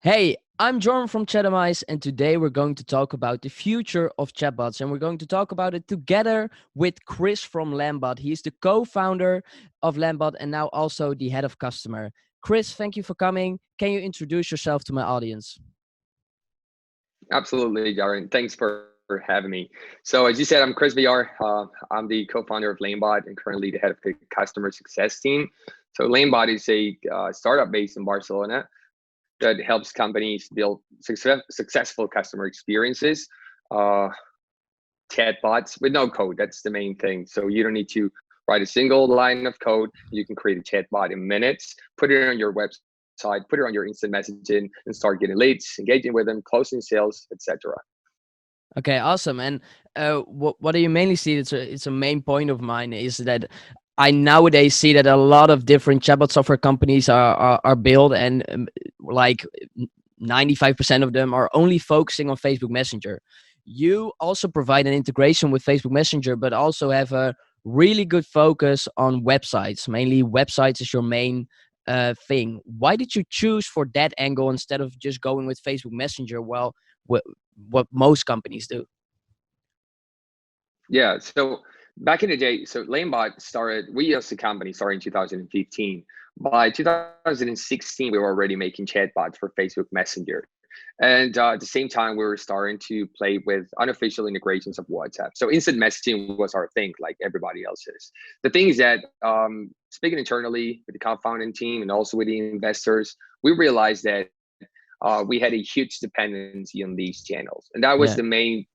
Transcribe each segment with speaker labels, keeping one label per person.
Speaker 1: Hey, I'm Jordan from Chatimize, and today we're going to talk about the future of chatbots, and we're going to talk about it together with Cris from Landbot. He's the co-founder of Landbot and now also the head of customer. Cris, thank you for coming. Can you introduce yourself to my audience?
Speaker 2: Absolutely, Darren. Thanks for having me. So, as you said, I'm Cris VR. I'm the co-founder of Landbot and currently the head of the customer success team. So, Landbot is a startup based in Barcelona that helps companies build successful customer experiences. Uh, Chatbots with no code. That's the main thing. So you don't need to write a single line of code. You can create a chatbot in minutes, put it on your website, put it on your instant messaging, and start getting leads, engaging with them, closing sales, etc.
Speaker 1: Okay, awesome. And what do you mainly see? It's a main point of mine is that I nowadays see that a lot of different chatbot software companies are built, and like 95% of them are only focusing on Facebook Messenger. You also provide an integration with Facebook Messenger, but also have a really good focus on websites. Mainly, websites is your main thing. Why did you choose for that angle instead of just going with Facebook Messenger? Well, what most companies do.
Speaker 2: Yeah. So back in the day, so Lanebot started, we as a company started in 2015. By 2016, we were already making chatbots for Facebook Messenger. And at the same time, we were starting to play with unofficial integrations of WhatsApp. So instant messaging was our thing, like everybody else's. The thing is that speaking internally with the co-founding team and also with the investors, we realized that we had a huge dependency on these channels, and that was the
Speaker 1: Yeah.
Speaker 2: main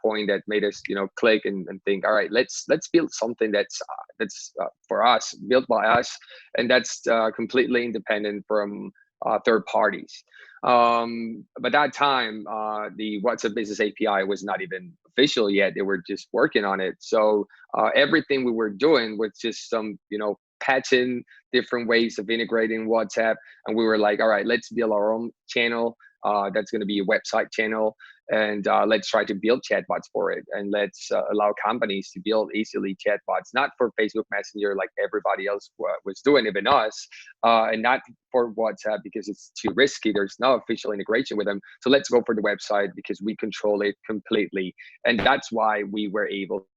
Speaker 2: point that made us, click and think, all right, let's build something that's for us, built by us, and that's completely independent from third parties. But that time, the WhatsApp Business API was not even official yet. They were just working on it. So everything we were doing was just some, patching different ways of integrating WhatsApp. And we were like, all right, let's build our own channel. That's going to be a website channel. And let's try to build chatbots for it. And let's allow companies to build easily chatbots, not for Facebook Messenger like everybody else was doing, even us, and not for WhatsApp because it's too risky. There's no official integration with them. So let's go for the website because we control it completely. And that's why we were able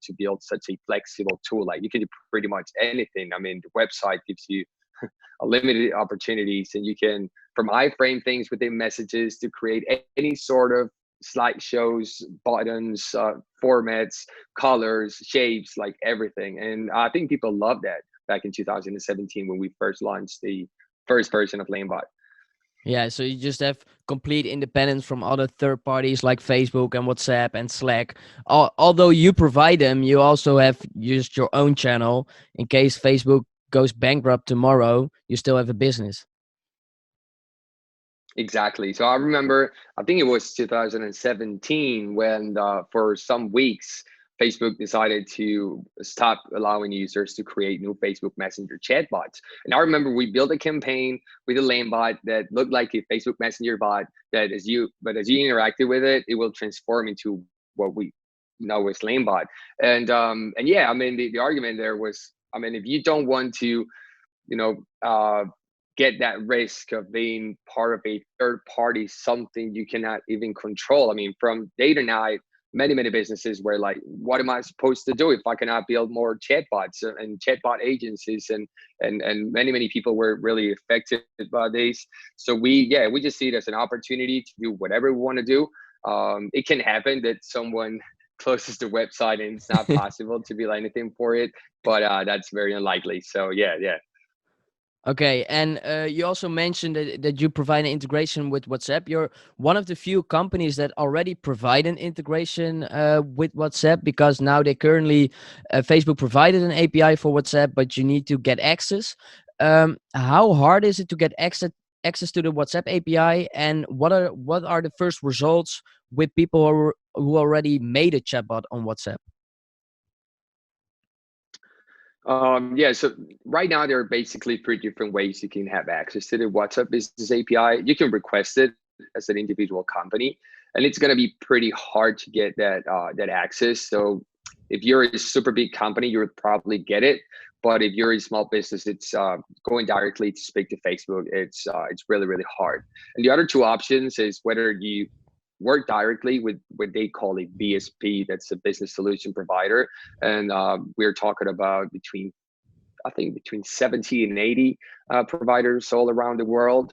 Speaker 2: to build such a flexible tool. Like you can do pretty much anything. I mean, the website gives you unlimited opportunities, and you can from iframe things within messages to create any sort of slideshows, buttons, formats, colors, shapes, like everything. And I think people loved that back in 2017 when we first launched the first version of Lanebot.
Speaker 1: Yeah, so you just have complete independence from other third parties like Facebook and WhatsApp and Slack. Although you provide them, you also have used your own channel in case Facebook goes bankrupt tomorrow. You still have a business.
Speaker 2: Exactly. So I remember, I think it was 2017 when for some weeks, Facebook decided to stop allowing users to create new Facebook Messenger chatbots. And I remember we built a campaign with a lane bot that looked like a Facebook Messenger bot but as you interacted with it, it will transform into what we know as lane bot. And yeah, I mean, the argument there was, I mean, if you don't want to, you know, get that risk of being part of a third party, something you cannot even control. I mean, from day to night, many businesses were like, what am I supposed to do if I cannot build more chatbots and chatbot agencies? And many people were really affected by this. So we just see it as an opportunity to do whatever we want to do. It can happen that someone closes the website and it's not possible to build anything for it, but that's very unlikely. So yeah.
Speaker 1: Okay, and you also mentioned that you provide an integration with WhatsApp. You're one of the few companies that already provide an integration with WhatsApp because now they currently Facebook provided an API for WhatsApp, but you need to get access. How hard is it to get access to the WhatsApp API, and what are the first results with people who already made a chatbot on WhatsApp?
Speaker 2: Yeah, so right now there are basically three different ways you can have access to the WhatsApp Business API. You can request it as an individual company, and it's going to be pretty hard to get that access. So if you're a super big company, you would probably get it. But if you're a small business, it's going directly to speak to Facebook. It's really really hard. And the other two options is whether you work directly with what they call a BSP, that's a business solution provider, and we're talking about between, I think, between 70 and 80 providers all around the world.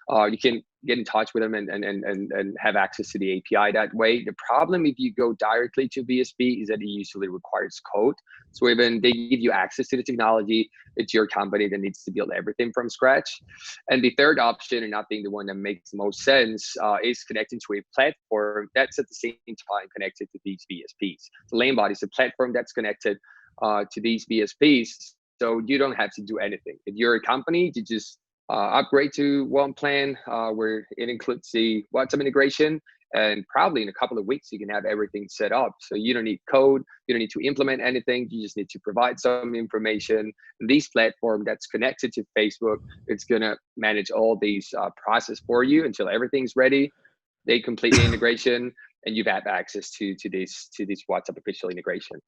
Speaker 2: You can get in touch with them and have access to the API that way. The problem if you go directly to BSP is that it usually requires code. So even they give you access to the technology, it's your company that needs to build everything from scratch. And the third option, and I think the one that makes the most sense, is connecting to a platform that's at the same time connected to these BSPs. So Landbot is a platform that's connected to these BSPs. So you don't have to do anything. If you're a company, you just upgrade to one plan where it includes the WhatsApp integration, and probably in a couple of weeks you can have everything set up. So you don't need code, you don't need to implement anything, you just need to provide some information. And this platform that's connected to Facebook, it's going to manage all these process for you until everything's ready. They complete the integration and you have access to this WhatsApp official integration.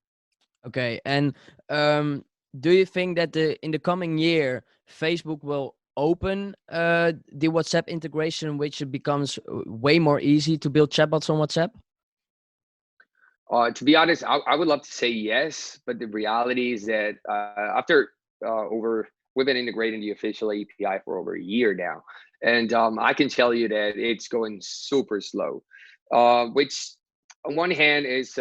Speaker 1: Okay, and do you think that in the coming year Facebook will open the WhatsApp integration, which it becomes way more easy to build chatbots on WhatsApp?
Speaker 2: To be honest, I would love to say yes, but the reality is that after over we've been integrating the official API for over a year now, and I can tell you that it's going super slow, which on one hand is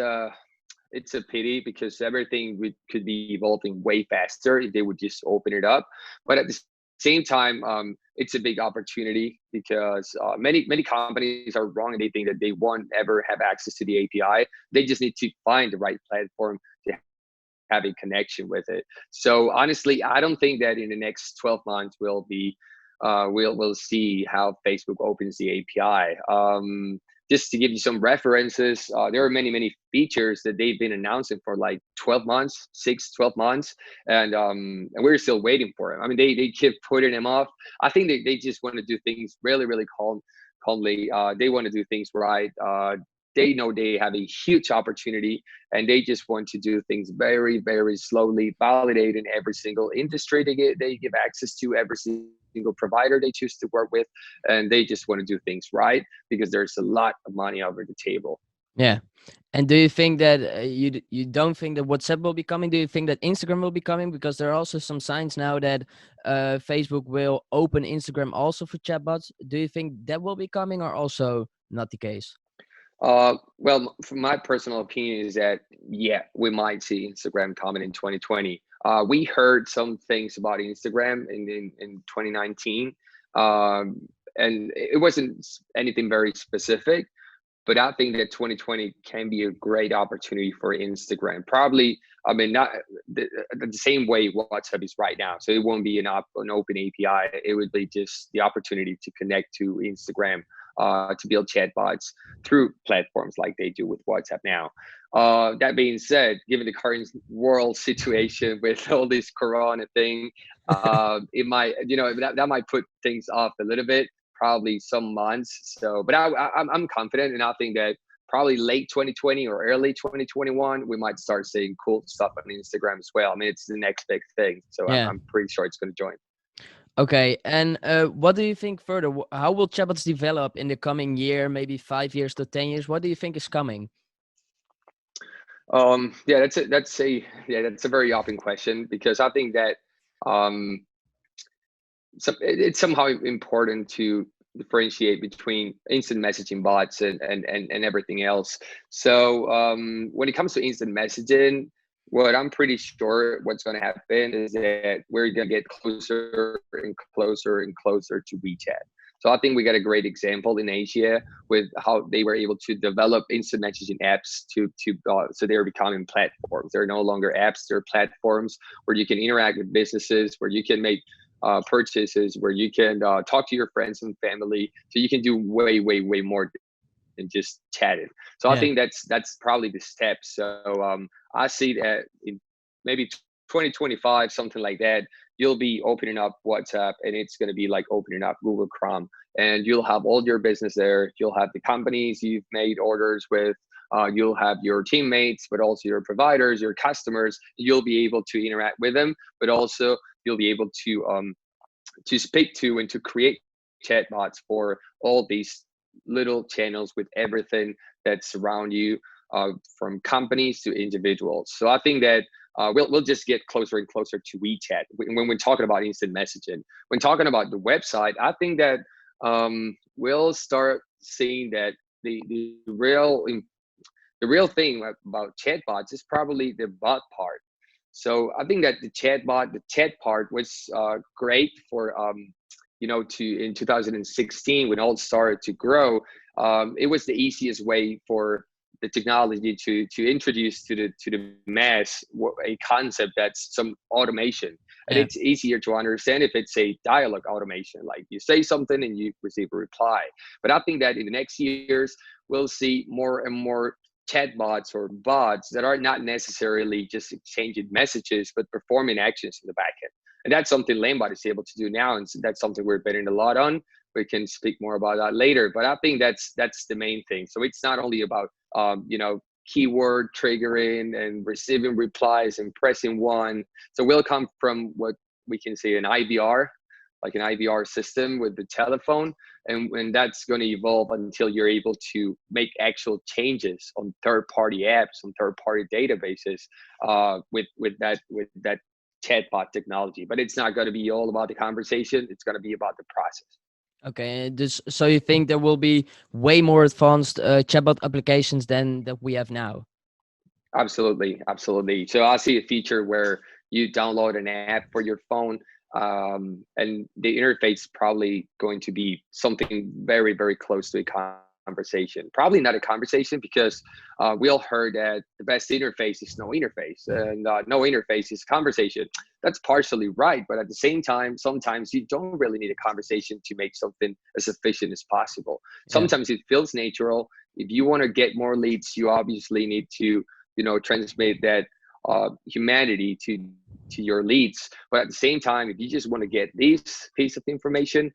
Speaker 2: it's a pity because everything could be evolving way faster if they would just open it up. But at the same time, it's a big opportunity because many companies are wrong and they think that they won't ever have access to the API. They just need to find the right platform to have a connection with it. So honestly, I don't think that in the next 12 months we'll see how Facebook opens the API. Just to give you some references, there are many features that they've been announcing for like 12 months, 12 months, and we're still waiting for them. I mean, they keep putting them off. I think they just want to do things really calmly. They want to do things right. They know they have a huge opportunity and they just want to do things very slowly, validating every single industry they give access to, every single provider they choose to work with, and they just want to do things right because there's a lot of money over the table.
Speaker 1: Yeah. And do you think that you don't think that WhatsApp will be coming? Do you think that Instagram will be coming? Because there are also some signs now that Facebook will open Instagram also for chatbots. Do you think that will be coming or also not the case?
Speaker 2: Well, from my personal opinion is that, yeah, we might see Instagram coming in 2020. We heard some things about Instagram in 2019, and it wasn't anything very specific, but I think that 2020 can be a great opportunity for Instagram. Probably, I mean, not the same way WhatsApp is right now. So it won't be an open API. It would be just the opportunity to connect to Instagram, to build chatbots through platforms like they do with WhatsApp now. That being said, given the current world situation with all this Corona thing, it might, that might put things off a little bit, probably some months. So, but I'm confident, and I think that probably late 2020 or early 2021, we might start seeing cool stuff on Instagram as well. I mean, it's the next big thing. So
Speaker 1: Yeah.
Speaker 2: I'm pretty sure it's going to join.
Speaker 1: Okay, and what do you think further? How will chatbots develop in the coming year, maybe 5 years to 10 years? What do you think is coming?
Speaker 2: Yeah, that's a very open question because I think that um, it's somehow important to differentiate between instant messaging bots and everything else. So when it comes to instant messaging, what I'm pretty sure what's going to happen is that we're going to get closer and closer and closer to WeChat. So I think we got a great example in Asia with how they were able to develop instant messaging apps so they're becoming platforms. They're no longer apps, they're platforms where you can interact with businesses, where you can make purchases, where you can talk to your friends and family. So you can do way more than just chatting. So I think that's probably the step. So I see that in maybe 2025, something like that, you'll be opening up WhatsApp and it's going to be like opening up Google Chrome, and you'll have all your business there. You'll have the companies you've made orders with. You'll have your teammates, but also your providers, your customers. You'll be able to interact with them, but also you'll be able to speak to and to create chatbots for all these little channels with everything that surround you, from companies to individuals. So I think that we'll just get closer and closer to WeChat when we're talking about instant messaging. When talking about the website, I think that we'll start seeing that the real thing about chatbots is probably the bot part. So I think that the chat part was great for to in 2016 when all started to grow. It was the easiest way for the technology to introduce to the mass a concept that's some automation, and
Speaker 1: Yeah.
Speaker 2: it's easier to understand if it's a dialogue automation, like you say something and you receive a reply. But I think that in the next years we'll see more and more chatbots or bots that are not necessarily just exchanging messages but performing actions in the backend. And that's something Landbot is able to do now, and so that's something we're betting a lot on. We can speak more about that later, but I think that's the main thing. So it's not only about keyword triggering and receiving replies and pressing one. So we'll come from what we can say an IVR, like an IVR system with the telephone, and that's going to evolve until you're able to make actual changes on third-party apps, on third-party databases, with that chatbot technology. But it's not going to be all about the conversation. It's going to be about the process.
Speaker 1: Okay. So you think there will be way more advanced chatbot applications than that we have now?
Speaker 2: Absolutely, absolutely. So I see a feature where you download an app for your phone, and the interface probably going to be something very, very close to a conversation. Probably not a conversation because we all heard that the best interface is no interface, and no interface is conversation. That's partially right, but at the same time, sometimes you don't really need a conversation to make something as efficient as possible.
Speaker 1: Yeah.
Speaker 2: Sometimes it feels natural. If you want to get more leads, you obviously need to transmit that humanity to your leads. But at the same time, if you just want to get this piece of information,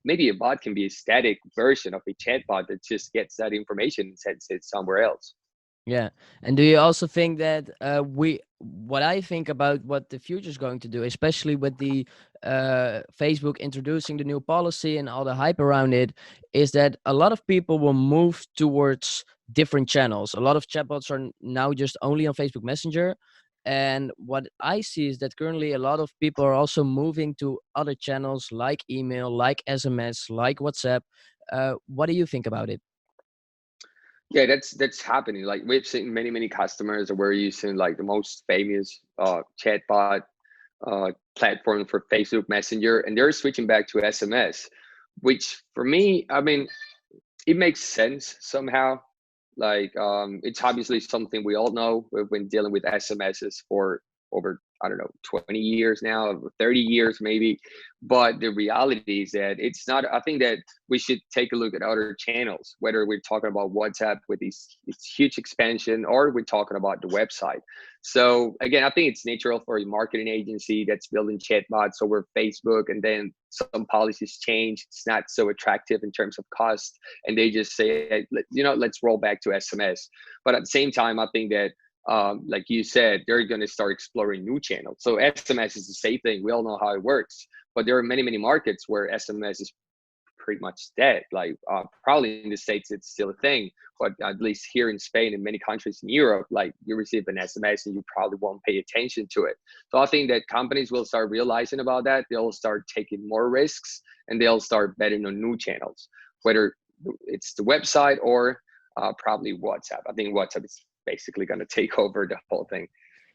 Speaker 2: maybe a bot can be a static version of a chatbot that just gets that information and sends it somewhere else.
Speaker 1: Yeah. And do you also think that what I think about what the future is going to do, especially with the Facebook introducing the new policy and all the hype around it, is that a lot of people will move towards different channels. A lot of chatbots are now just only on Facebook Messenger. And what I see is that currently a lot of people are also moving to other channels like email, like SMS, like WhatsApp. What do you think about it?
Speaker 2: Yeah, that's happening. Like we've seen many customers that were using like the most famous chatbot platform for Facebook Messenger, and they're switching back to SMS, which for me, I mean, it makes sense somehow. Like it's obviously something we all know. We've been dealing with SMSs for over, I don't know, 20 years now, over 30 years maybe. But the reality is that it's not. I think that we should take a look at other channels, whether we're talking about WhatsApp with its huge expansion, or we're talking about the website. So again, I think it's natural for a marketing agency that's building chatbots over Facebook, and then some policies change. It's not so attractive in terms of cost, and they just say, hey, let's roll back to SMS. But at the same time, I think that like you said, they're going to start exploring new channels. So SMS is the same thing. We all know how it works, but there are many markets where SMS is pretty much dead. Like probably in the States, it's still a thing, but at least here in Spain and many countries in Europe, like you receive an SMS and you probably won't pay attention to it. So I think that companies will start realizing about that. They'll start taking more risks, and they'll start betting on new channels, whether it's the website or probably WhatsApp. I think WhatsApp is basically going to take over the whole thing.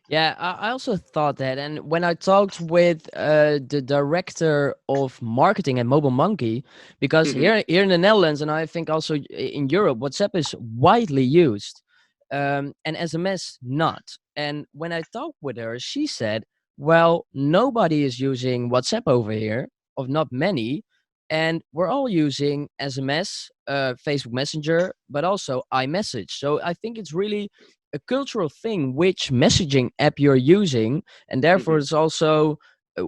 Speaker 1: Yeah, I also thought that. And when I talked with the director of marketing at Mobile Monkey, because
Speaker 2: Hmm.
Speaker 1: here in the Netherlands, and I think also in Europe, WhatsApp is widely used, and SMS not. And when I talked with her, she said, well, nobody is using WhatsApp over here, of not many. And we're all using SMS, Facebook Messenger, but also iMessage. So I think it's really a cultural thing which messaging app you're using, and therefore
Speaker 2: Hmm.
Speaker 1: it's also uh,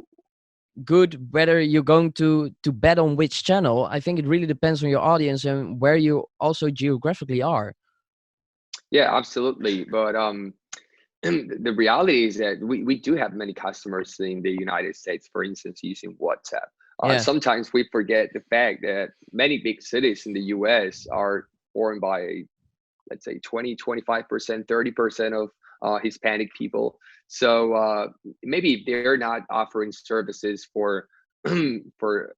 Speaker 1: good whether you're going to bet on which channel. I think it really depends on your audience and where you also geographically are.
Speaker 2: Yeah, absolutely. But the reality is that we do have many customers in the United States, for instance, using WhatsApp.
Speaker 1: Yeah,
Speaker 2: Sometimes we forget the fact that many big cities in the US are formed by, let's say, 20, 25%, 30% of Hispanic people. So maybe they're not offering services for for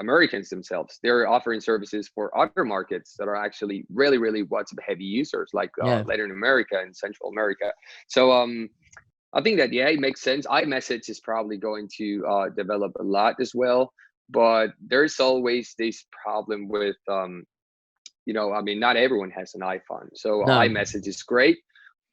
Speaker 2: Americans themselves. They're offering services for other markets that are actually really, really WhatsApp heavy users, like
Speaker 1: yeah.
Speaker 2: Latin America and Central America. So I think that, yeah, it makes sense. iMessage is probably going to develop a lot as well, but there's always this problem with I mean, not everyone has an iPhone. So
Speaker 1: No.
Speaker 2: iMessage is great,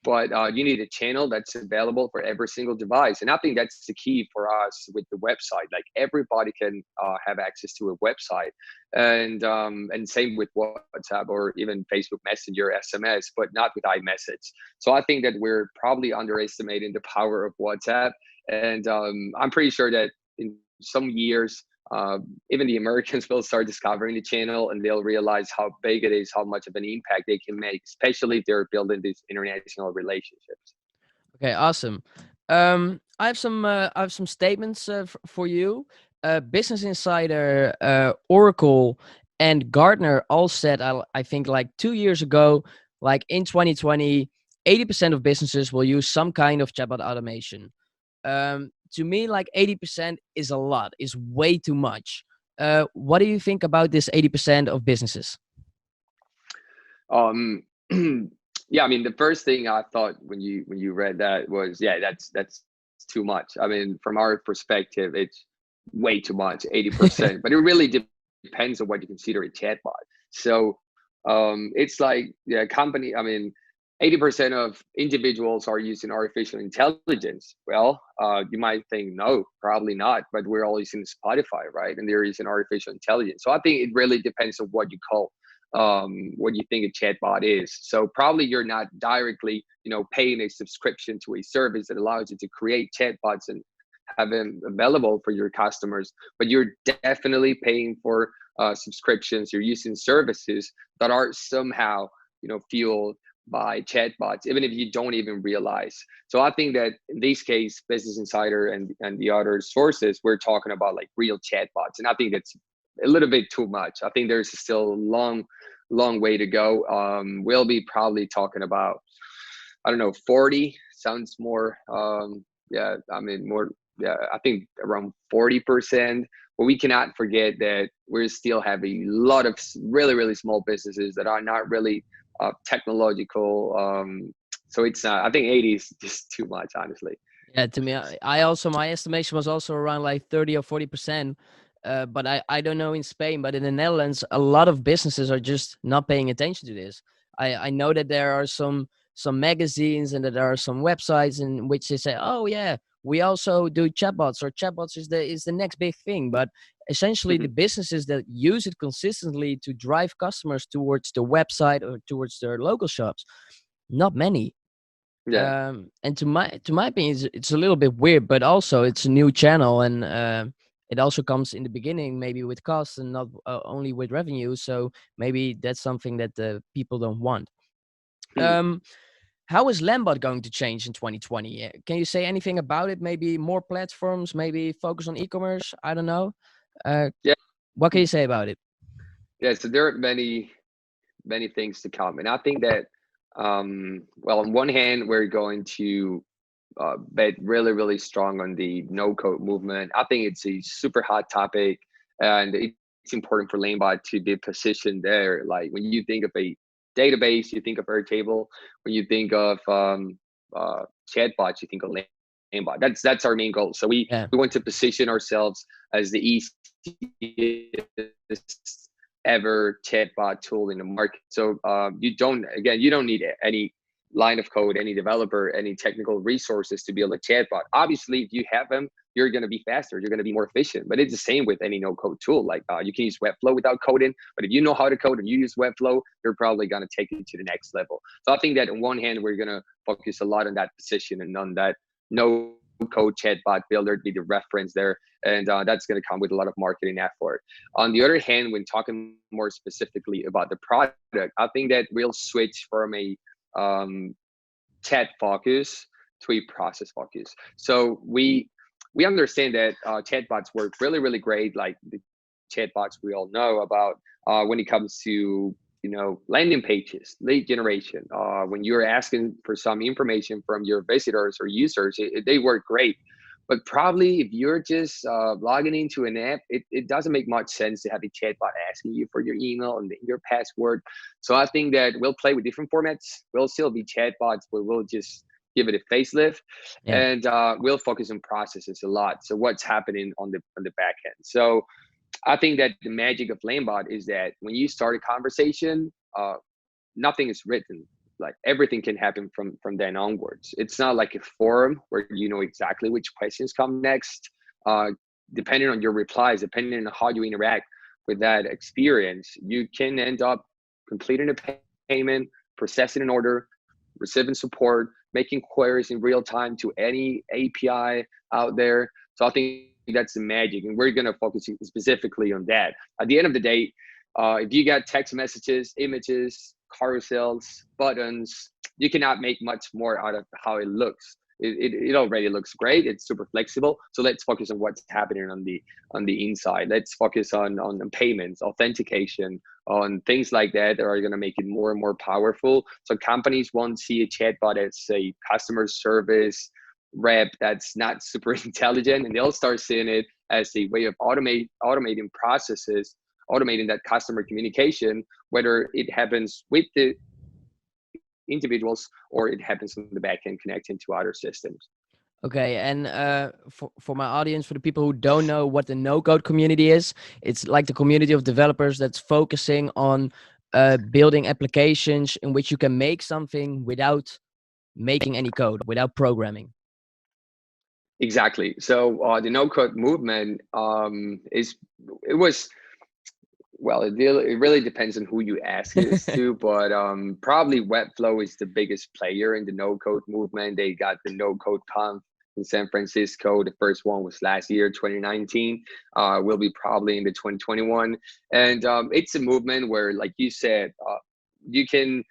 Speaker 2: but you need a channel that's available for every single device. And I think that's the key for us with the website. Like everybody can have access to a website, and same with WhatsApp or even Facebook Messenger, SMS, but not with iMessage. So I think that we're probably underestimating the power of WhatsApp, and I'm pretty sure that in some years even the Americans will start discovering the channel, and they'll realize how big it is, how much of an impact they can make, especially if they're building these international relationships.
Speaker 1: Okay, awesome. I have some statements for you. Business Insider, Oracle, and Gartner all said, I think like 2 years ago, like in 2020, 80% of businesses will use some kind of chatbot automation. To me, like 80% is a lot, is way too much. What do you think about this 80% of businesses?
Speaker 2: Um, yeah, I mean, the first thing I thought when you read that was, yeah, that's too much. I mean, from our perspective, it's way too much, 80%. But it really depends on what you consider a chatbot. So it's like, yeah, company. I mean, 80% of individuals are using artificial intelligence. Well, you might think no, probably not, but we're all using Spotify, right? And there is an artificial intelligence. So I think it really depends on what you call what you think a chatbot is. So probably you're not directly, paying a subscription to a service that allows you to create chatbots and have them available for your customers, but you're definitely paying for subscriptions. You're using services that are somehow, fueled by chatbots, even if you don't even realize. So I think that in this case, Business Insider and the other sources, we're talking about like real chatbots, and I think that's a little bit too much. I think there's still a long way to go. We'll be probably talking about, I don't know, 40 sounds more. Yeah, I mean more. Yeah, I think around 40%. But we cannot forget that we still have a lot of really really small businesses that are not really technological. So it's not. I think 80 is just too much, honestly.
Speaker 1: Yeah, to me, I also my estimation was also around like 30 or 40%. But I don't know in Spain, but in the Netherlands, a lot of businesses are just not paying attention to this. I know that there are some magazines and that there are some websites in which they say, oh yeah, we also do chatbots, or chatbots is the next big thing. But essentially, the
Speaker 2: Mhm.
Speaker 1: businesses that use it consistently to drive customers towards the website or towards their local shops, not many.
Speaker 2: Yeah.
Speaker 1: And to my opinion, it's a little bit weird, but also it's a new channel, and it also comes in the beginning maybe with costs and not only with revenue. So maybe that's something that the people don't want.
Speaker 2: Mhm.
Speaker 1: um how is Landbot going to change in 2020? Can you say anything about it? Maybe more platforms, maybe focus on e-commerce, I don't know. uh
Speaker 2: Yeah.
Speaker 1: what can you say about it?
Speaker 2: Yeah. So there are many things to come, and I think that well, on one hand, we're going to bet really really strong on the no code movement. I think it's a super hot topic, and it's important for Lanebot to be positioned there. Like when you think of a database, you think of Airtable. When you think of uh, chatbots, you think of Lanebot. That's our main goal. So we
Speaker 1: Yeah,
Speaker 2: we want to position ourselves as the easiest ever chatbot tool in the market. So you don't need any line of code, any developer, any technical resources to build a chatbot. Obviously, if you have them, you're going to be faster, you're going to be more efficient. But it's the same with any no code tool. Like you can use Webflow without coding, but if you know how to code and you use Webflow, you're probably going to take it to the next level. So I think that on one hand, we're going to focus a lot on that position and on that no code chatbot builder, be the reference there. And that's going to come with a lot of marketing effort. On the other hand, when talking more specifically about the product, I think that we'll switch from a um, chat focus to a process focus. So we understand that chatbots work really great, like the chatbots we all know about when it comes to landing pages, lead generation. When you're asking for some information from your visitors or users, they work great. But probably if you're just logging into an app, it doesn't make much sense to have a chatbot asking you for your email and your password. So I think that we'll play with different formats. We'll still be chatbots, but we'll just give it a facelift,
Speaker 1: Yeah.
Speaker 2: and we'll focus on processes a lot. So what's happening on the back end. So I think that the magic of Landbot is that when you start a conversation, nothing is written. Like everything can happen from then onwards. It's not like a forum where you know exactly which questions come next. Uh, Depending on your replies, depending on how you interact with that experience, you can end up completing a payment, processing an order, receiving support, making queries in real time to any API out there. So I think that's the magic, and we're going to focus specifically on that. At the end of the day, if you got text messages, images, carousels, buttons, you cannot make much more out of how it looks. It already looks great. It's super flexible. So let's focus on what's happening on the inside. Let's focus on payments, authentication, on things like that that are going to make it more and more powerful. So companies won't see a chatbot as a customer service rep that's not super intelligent, and they'll start seeing it as a way of automating processes, automating that customer communication, whether it happens with the individuals or it happens on the back end connecting to other systems.
Speaker 1: Okay, and for my audience, for the people who don't know what the no-code community is, it's like the community of developers that's focusing on building applications in which you can make something without making any code, without programming.
Speaker 2: Exactly. So the no code movement is it was well, it really depends on who you ask this to, but probably Webflow is the biggest player in the no code movement. They got the no code conf in San Francisco. The first one was last year, 2019. Will be probably in the 2021, and it's a movement where, like you said, you can.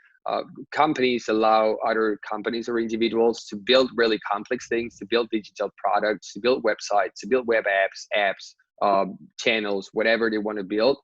Speaker 2: Companies allow other companies or individuals to build really complex things, to build digital products, to build websites, to build web apps, channels, whatever they want to build,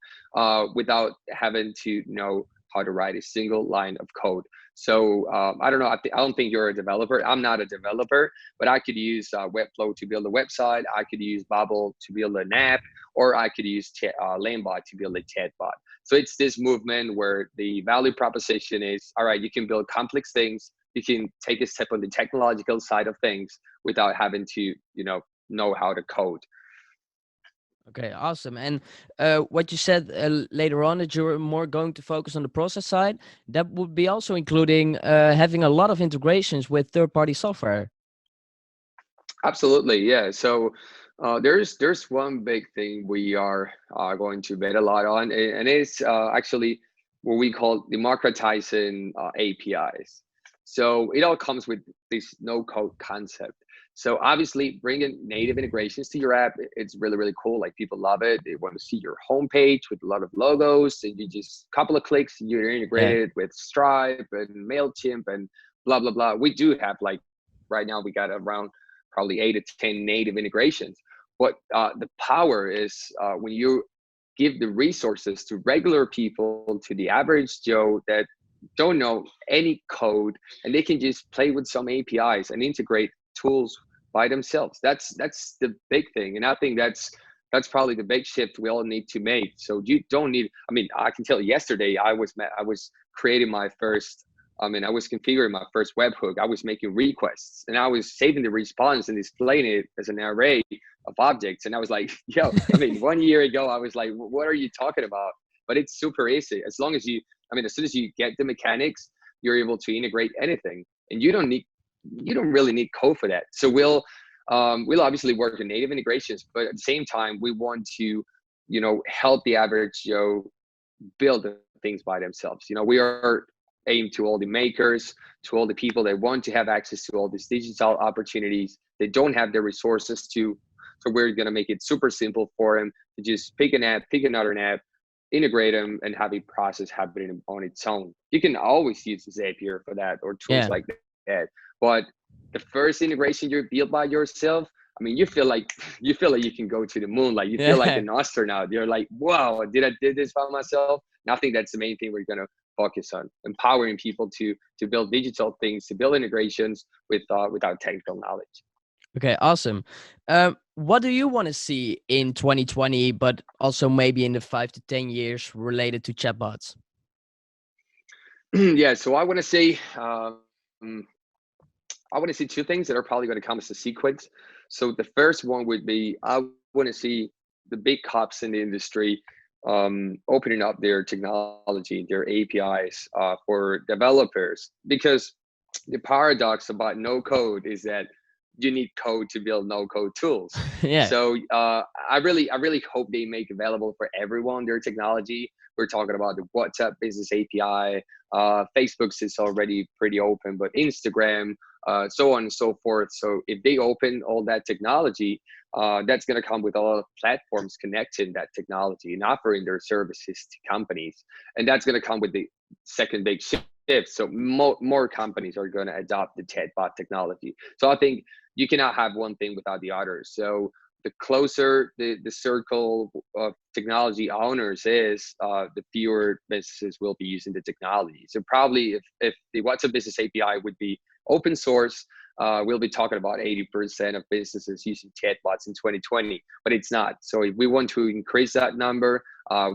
Speaker 2: without having to know how to write a single line of code. So I don't know. I don't think you're a developer. I'm not a developer, but I could use Webflow to build a website. I could use Bubble to build an app, or I could use Landbot to build a chatbot. So it's this movement where the value proposition is, all right, you can build complex things. You can take a step on the technological side of things without having to, know how to code.
Speaker 1: Okay, awesome. And what you said later on that you're more going to focus on the process side, that would be also including having a lot of integrations with third-party software.
Speaker 2: Absolutely, yeah. So there's one big thing we are going to bet a lot on, and it's actually what we call democratizing APIs. So it all comes with this no code concept. So obviously, bringing native integrations to your app, it's really cool. Like people love it. They want to see your homepage with a lot of logos, and you just couple of clicks, you're
Speaker 1: Yeah.
Speaker 2: integrated with Stripe and Mailchimp and blah blah blah. We do have like right now we got around probably 8 to 10 native integrations. But the power is when you give the resources to regular people, to the average Joe that don't know any code, and they can just play with some APIs and integrate tools by themselves. That's the big thing, and I think that's probably the big shift we all need to make. So you don't need. I mean, I can tell you yesterday I was creating my first. I was configuring my first webhook. I was making requests, and I was saving the response and displaying it as an array of objects. And I was like, yo, I mean, 1 year ago, I was like, what are you talking about? But it's super easy. As long as you, as soon as you get the mechanics, you're able to integrate anything, and you don't really need code for that. So we'll obviously work on native integrations, but at the same time, we want to, help the average Joe build the things by themselves. We are aimed to all the makers, to all the people that want to have access to all these digital opportunities. They don't have the resources to. So we're going to make it super simple for them to just pick an app, pick another app, integrate them and have a process happening on its own. You can always use Zapier for that or tools
Speaker 1: Yeah.
Speaker 2: like that. But the first integration you build by yourself, I mean, you feel like you can go to the moon. Like you feel like
Speaker 1: Yeah.
Speaker 2: an astronaut. You're like, wow, did I did this by myself? And I think that's the main thing we're gonna focus on, empowering people to build digital things, to build integrations without technical knowledge.
Speaker 1: Okay, awesome. What do you want to see in 2020, but also maybe in the 5 to 10 years related to chatbots?
Speaker 2: Yeah, so I want to see two things that are probably going to come as a sequence. So the first one would be I want to see the big cops in the industry opening up their technology, their APIs for developers, because the paradox about no code is that you need code to build no code tools.
Speaker 1: Yeah.
Speaker 2: So I really hope they make available for everyone their technology. We're talking about the WhatsApp business API. Facebook's is already pretty open, but Instagram, so on and so forth. So if they open all that technology, that's going to come with a lot of platforms connecting that technology and offering their services to companies. And that's going to come with the second big shift. So more companies are going to adopt the chatbot technology. So I think you cannot have one thing without the other. So the closer the circle of technology owners is, the fewer businesses will be using the technology. So probably if the WhatsApp Business API would be open source, we'll be talking about 80% of businesses using chatbots in 2020, but it's not. So if we want to increase that number,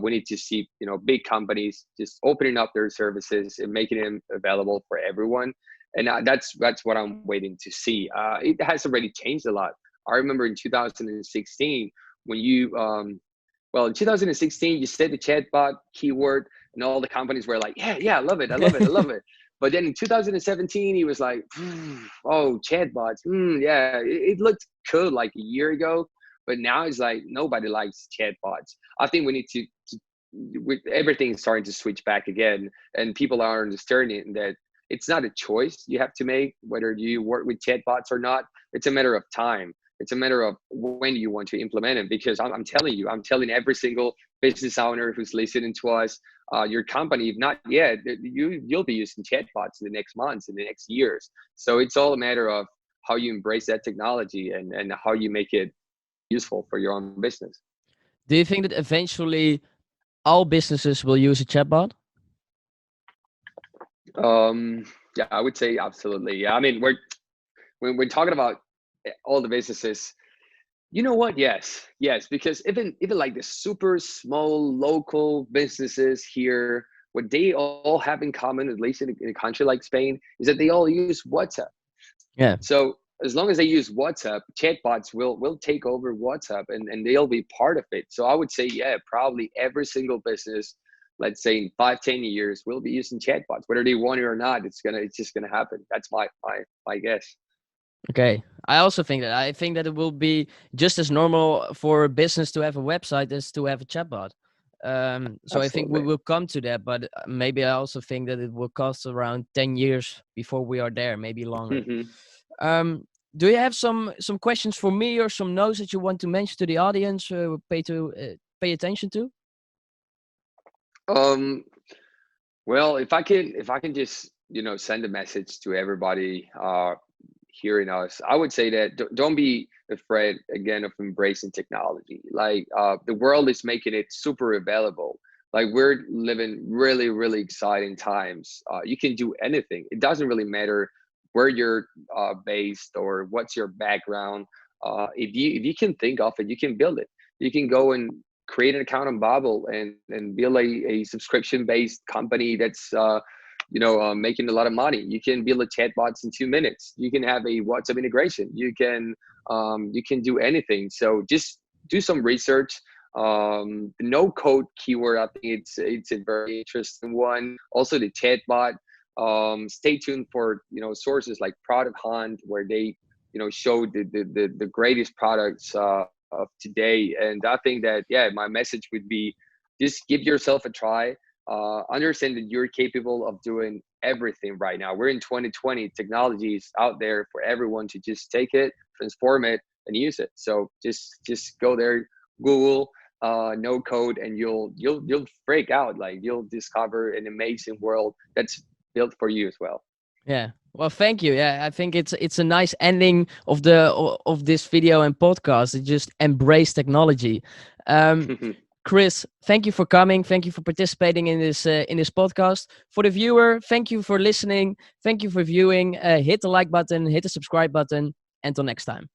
Speaker 2: we need to see big companies just opening up their services and making them available for everyone. And that's what I'm waiting to see. It has already changed a lot. I remember in 2016 when in 2016 you said the chatbot keyword, and all the companies were like, yeah, I love it, I love it, I love it. But then in 2017, he was like, oh, chatbots, yeah, it looked cool like a year ago, but now it's like nobody likes chatbots. I think we need to with everything starting to switch back again, and people are understanding that it's not a choice you have to make whether you work with chatbots or not. It's a matter of time. It's a matter of when you want to implement it. Because I'm telling you, I'm telling every single business owner who's listening to us, your company, if not yet, you'll be using chatbots in the next months, in the next years. So it's all a matter of how you embrace that technology and how you make it useful for your own business.
Speaker 1: Do you think that eventually all businesses will use a chatbot?
Speaker 2: Yeah, I would say absolutely. Yeah, I mean, when we're talking about all the businesses, you know what? Yes, because even like the super small local businesses here, what they all have in common, at least in a country like Spain, is that they all use WhatsApp.
Speaker 1: Yeah.
Speaker 2: So as long as they use WhatsApp, chatbots will take over WhatsApp, and they'll be part of it. So I would say, yeah, probably every single business, let's say in 5, 10 years, will be using chatbots, whether they want it or not. It's just gonna happen. That's my guess.
Speaker 1: Okay. I also think that. I think that it will be just as normal for a business to have a website as to have a chatbot. So I think we
Speaker 2: Absolutely.
Speaker 1: will come to that, but maybe I also think that it will cost around 10 years before we are there, maybe longer.
Speaker 2: Hmm.
Speaker 1: Do you have some questions for me or some notes that you want to mention to the audience? Pay attention to.
Speaker 2: Um, well, if I can just send a message to everybody hearing us, I would say that don't be afraid again of embracing technology. Like the world is making it super available. Like we're living really really exciting times. You can do anything. It doesn't really matter where you're based or what's your background. If you can think of it, you can build it. You can go and create an account on Bubble and build a subscription based company that's making a lot of money. You can build a chatbots in 2 minutes. You can have a WhatsApp integration. You can do anything. So just do some research. The no code keyword, I think it's a very interesting one. Also the chatbot. Stay tuned for sources like Product Hunt, where they show the greatest products of today. And I think that, yeah, my message would be just give yourself a try. Understand that you're capable of doing everything right now. We're in 2020. Technology is out there for everyone to just take it, transform it, and use it. So just go there, Google, no code, and you'll break out. Like you'll discover an amazing world that's built for you as well.
Speaker 1: Yeah. Well, thank you. Yeah, I think it's a nice ending of of this video and podcast. It just embrace technology. Um, Cris, thank you for coming. Thank you for participating in this podcast. For the viewer, thank you for listening. Thank you for viewing. Hit the like button, hit the subscribe button. Until next time.